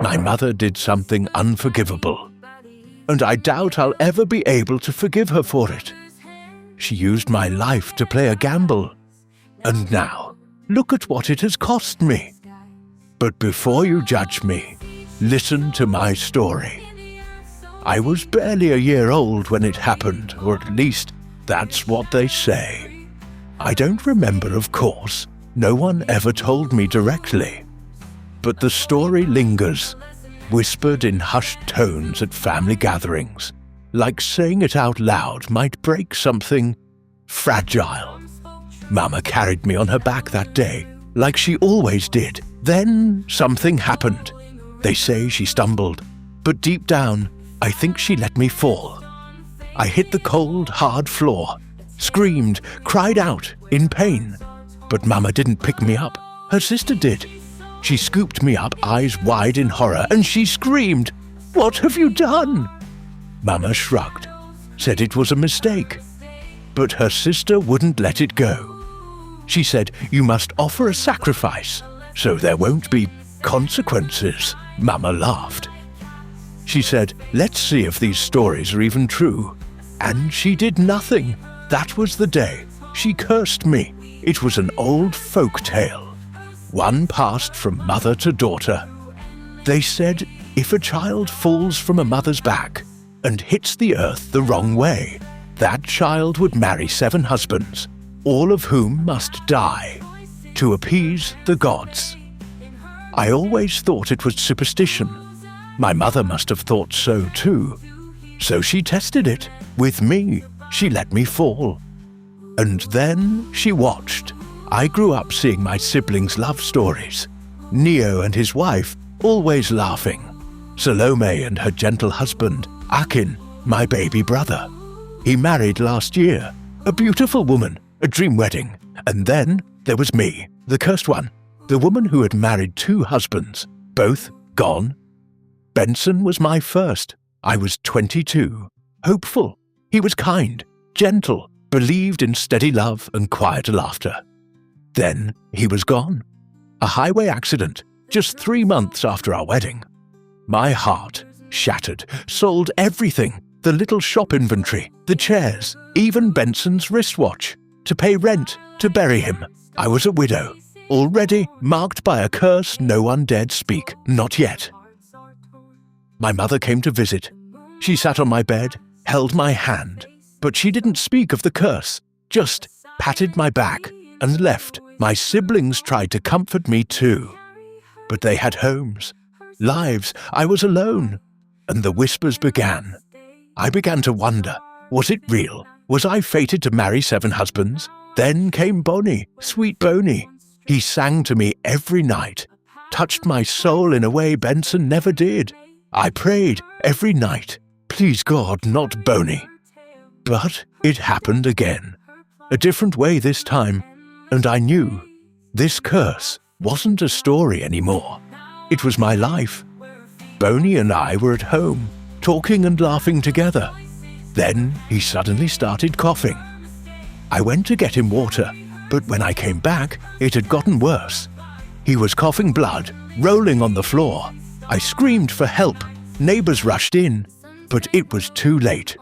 My mother did something unforgivable, and I doubt I'll ever be able to forgive her for it. She used my life to play a gamble, and now, look at what it has cost me. But before you judge me, listen to my story. I was barely a year old when it happened, or at least that's what they say. I don't remember, of course. No one ever told me directly. But the story lingers, whispered in hushed tones at family gatherings, like saying it out loud might break something fragile. Mama carried me on her back that day, like she always did. Then something happened. They say she stumbled, but deep down, I think she let me fall. I hit the cold, hard floor, screamed, cried out in pain. But Mama didn't pick me up. Her sister did. She scooped me up, eyes wide in horror, and she screamed, "What have you done?" Mama shrugged, said it was a mistake. But her sister wouldn't let it go. She said, "You must offer a sacrifice, so there won't be consequences." Mama laughed. She said, "Let's see if these stories are even true." And she did nothing. That was the day. She cursed me. It was an old folk tale. One passed from mother to daughter. They said if a child falls from a mother's back and hits the earth the wrong way, that child would marry 7 husbands, all of whom must die, to appease the gods. I always thought it was superstition. My mother must have thought so too. So she tested it. With me, she let me fall. And then she watched. I grew up seeing my siblings' love stories. Neo and his wife, always laughing. Salome and her gentle husband, Akin, my baby brother. He married last year. A beautiful woman, a dream wedding. And then there was me, the cursed one, the woman who had married 2 husbands, both gone. Benson was my first. I was 22. Hopeful. He was kind, gentle, believed in steady love and quiet laughter. Then he was gone. A highway accident, just 3 months after our wedding. My heart shattered, sold everything, the little shop inventory, the chairs, even Benson's wristwatch, to pay rent, to bury him. I was a widow, already marked by a curse no one dared speak, not yet. My mother came to visit. She sat on my bed, held my hand, but she didn't speak of the curse, just patted my back and left. My siblings tried to comfort me too. But they had homes, lives. I was alone. And the whispers began. I began to wonder, was it real? Was I fated to marry 7 husbands? Then came Bonnie, sweet Bonnie. He sang to me every night, touched my soul in a way Benson never did. I prayed every night, please God, not Bonnie. But it happened again. A different way this time. And I knew this curse wasn't a story anymore. It was my life. Boney and I were at home, talking and laughing together. Then he suddenly started coughing. I went to get him water, but when I came back, it had gotten worse. He was coughing blood, rolling on the floor. I screamed for help. Neighbors rushed in, but it was too late.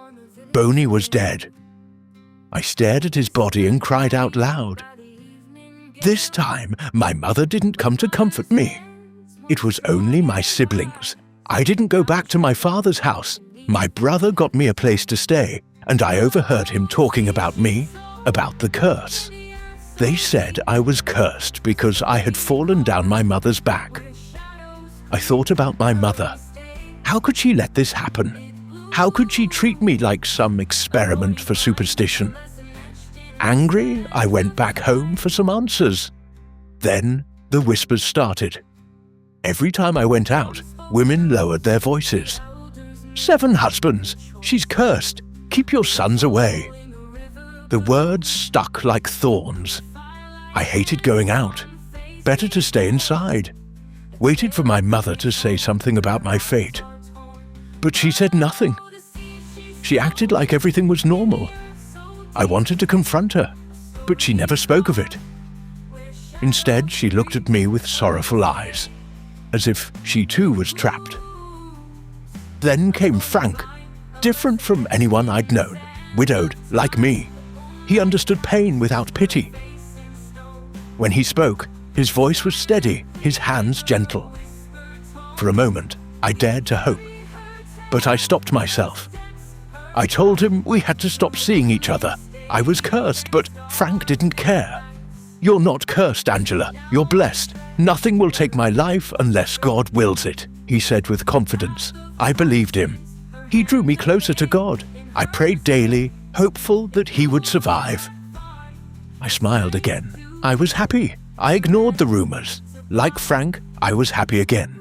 Boney was dead. I stared at his body and cried out loud. This time, my mother didn't come to comfort me. It was only my siblings. I didn't go back to my father's house. My brother got me a place to stay, and I overheard him talking about me, about the curse. They said I was cursed because I had fallen down my mother's back. I thought about my mother. How could she let this happen? How could she treat me like some experiment for superstition? Angry, I went back home for some answers. Then the whispers started. Every time I went out, women lowered their voices. 7 husbands, she's cursed, keep your sons away. The words stuck like thorns. I hated going out. Better to stay inside. Waited for my mother to say something about my fate. But she said nothing. She acted like everything was normal. I wanted to confront her, but she never spoke of it. Instead, she looked at me with sorrowful eyes, as if she too was trapped. Then came Frank, different from anyone I'd known, widowed like me. He understood pain without pity. When he spoke, his voice was steady, his hands gentle. For a moment, I dared to hope, but I stopped myself. I told him we had to stop seeing each other. I was cursed, but Frank didn't care. "You're not cursed, Angela. You're blessed. Nothing will take my life unless God wills it," he said with confidence. I believed him. He drew me closer to God. I prayed daily, hopeful that he would survive. I smiled again. I was happy. I ignored the rumors. Like Frank, I was happy again.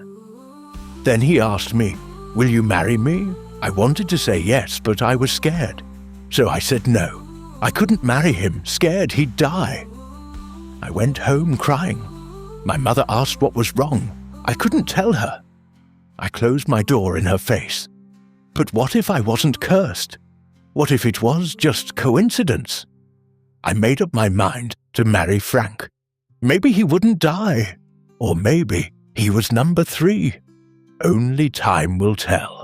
Then he asked me, "Will you marry me?" I wanted to say yes, but I was scared. So I said no. I couldn't marry him, scared he'd die. I went home crying. My mother asked what was wrong. I couldn't tell her. I closed my door in her face. But what if I wasn't cursed? What if it was just coincidence? I made up my mind to marry Frank. Maybe he wouldn't die. Or maybe he was number 3. Only time will tell.